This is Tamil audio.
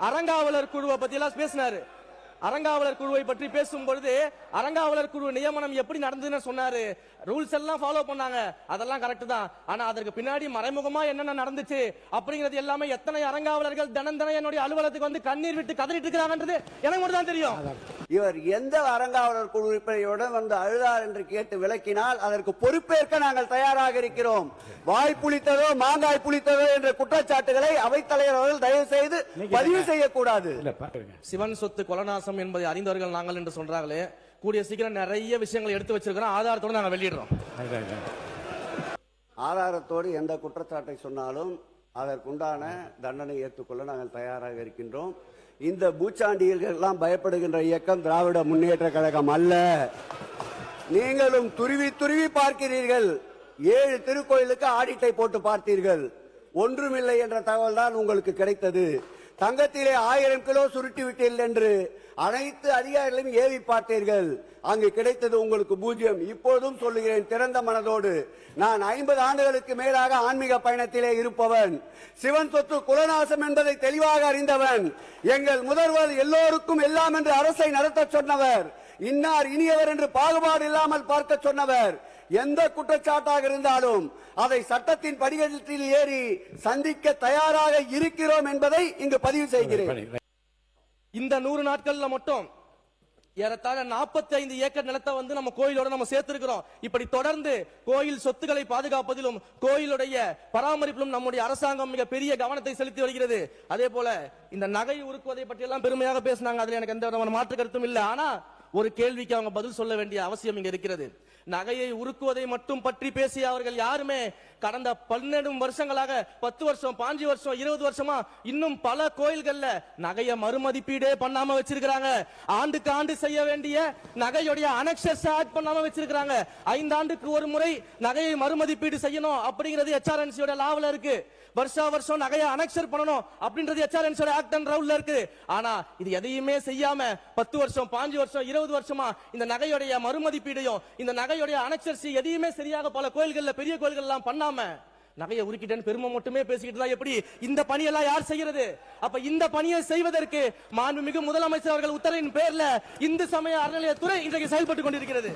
அறங்காவலர் குழுவை பத்தி எல்லாம் பேசினாரு. அறங்காவலர் குழுவை பற்றி பேசும் பொழுது அறங்காவலர் குழு நியமனம் எப்படி நடந்ததுன்னு சொன்னாரு. ரூல்ஸ் எல்லாம் ஃபாலோ பண்ணாங்க, அதெல்லாம் கரெக்ட் தான். ஆனா அதற்கு பின்னாடி மறைமுகமா என்னென்ன நடந்துச்சு அப்படிங்கிறது எல்லாமே எத்தனை அறங்காவலர்கள் தினம் என்னுடைய அலுவலகத்துக்கு வந்து கண்ணீர் விட்டு கதறிட்டு இருக்கிறாங்கன்றது எனக்கு மட்டும் தான் தெரியும். இவர் எந்த அறங்காவலர் குழு உறுப்பினருடன் வந்து அழுதார் என்று கேட்டு விளக்கினால் அதற்கு பொறுப்பேற்க நாங்கள் தயாராக இருக்கிறோம். வாய் புளித்ததோ மாங்காய் புளித்ததோ என்ற குற்றச்சாட்டுகளை அவைத்தலைவர் அவர்கள் தயவு செய்து பதிவு செய்யக்கூடாது. சிவன் சொத்து கொலநாசம் என்பதை அறிந்தவர்கள் நாங்கள் என்று சொல்றாங்களே, கூடிய சீக்கிரம் நிறைய விஷயங்களை எடுத்து வச்சிருக்கிறோம், ஆதாரத்தோடு நாங்கள் வெளியிடுறோம். ஆதாரத்தோடு எந்த குற்றச்சாட்டை சொன்னாலும் அதற்குண்டான தண்டனை ஏற்றுக்கொள்ள நாங்கள் தயாராக இருக்கின்றோம். இந்த பூச்சாண்டியர்கள் எல்லாம் பயப்படுகின்ற இயக்கம் திராவிட முன்னேற்ற கழகம் அல்ல. நீங்களும் துருவி துருவி பார்க்கிறீர்கள். 7 திருக்கோயிலுக்கு ஆடிட்டை போட்டு பார்த்தீர்கள், ஒன்றுமில்லை என்ற தகவல் தான் உங்களுக்கு கிடைத்தது. தங்கத்திலே 1000 கிலோ சுருட்டி விட்டீர்கள் என்று அனைத்து அதிகாரிகளையும் ஏவி பார்த்தீர்கள், அங்கு கிடைத்தது உங்களுக்கு 0. இப்போதும் சொல்லுகிறேன் திறந்த மனதோடு, நான் 50 ஆண்டுகளுக்கு மேலாக ஆன்மீக பயணத்திலே இருப்பவன், சிவன் சொத்து குலநாசம் என்பதை தெளிவாக அறிந்தவன், எங்கள் முதல்வர் எல்லோருக்கும் எல்லாம் என்று அரசை நடத்த சொன்னவர், இன்னார் இனியவர் என்று பாகுபாடு இல்லாமல் பார்க்க சொன்னவர். எந்த குற்றச்சாட்டாக இருந்தாலும் அதை சட்டத்தின் படிக்கட்டில் ஏறி சந்திக்க தயாராக இருக்கிறோம் என்பதை இங்கு பதிவு செய்கிறேன். இந்த 100 நாட்கள்ல மட்டும் ஏறத்தாழ 45 ஏக்கர் நிலத்தை வந்து நம்ம கோயிலோட நம்ம சேர்த்திருக்கிறோம். இப்படி தொடர்ந்து கோயில் சொத்துக்களை பாதுகாப்பதிலும் கோயிலுடைய பராமரிப்பிலும் நம்முடைய அரசாங்கம் மிக பெரிய கவனத்தை செலுத்தி வருகிறது. அதே போல இந்த நகை உருக்குவதை பற்றி எல்லாம் பெருமையாக பேசினாங்க, அதுல எனக்கு எந்த விதமான மாற்று கருத்தும் இல்லை. ஆனா ஒரு கேள்விக்கு அவங்க பதில் சொல்ல வேண்டிய அவசியம் இங்க இருக்கிறது. நகையை உருக்குவதை மட்டும் பற்றி பேசிய அவர்கள் யாருமே கடந்த 12 வருஷங்களாக 10 வருஷம் 5 வருஷம் 20 வருஷமா இன்னும் பல கோயில்கள்ல நகையை மறுமதிப்பீடே பண்ணாம வச்சிருக்காங்க. ஆண்டுக்கு ஆண்டு செய்ய வேண்டிய நகையுடைய அனெக்சர்ஸ் ஆட் பண்ணாம வச்சிருக்காங்க. 5 ஆண்டுக்கு ஒரு முறை நகையை மறுமதிப்பீடு செய்யணும் அப்படிங்கிறது HRNC லாவில் இருக்கு. வருஷா வருஷம் நகையை அனெக்சர் பண்ணணும் அப்படின்றது HRNC ஆக்ட் அண்ட் ரவுல்ல இருக்கு. ஆனா இது எதையுமே செய்யாம 10 வருஷம் 5 வருஷம் 20 வருஷமா இந்த நகையுடைய மறுமதிப்பீடையும் இந்த நகையுடைய அனெக்சர்ஸ் எதையுமே சரியாக பல கோயில்கள்ல பெரிய கோயில்கள் எல்லாம் பண்ணாம நகையை உருக்கிட்டேன்னு பெருமை மட்டுமே பேசிக்கிட்டு எப்படி இந்த பணியெல்லாம் யார் செய்யறது? அப்ப இந்த பணியை செய்வதற்கு மாண்புமிகு முதலமைச்சர் அவர்கள் உத்தரவின் பேர்ல இந்து சமய அறநிலையத்துறை இன்றைக்கு செயல்பட்டுக் கொண்டிருக்கிறது.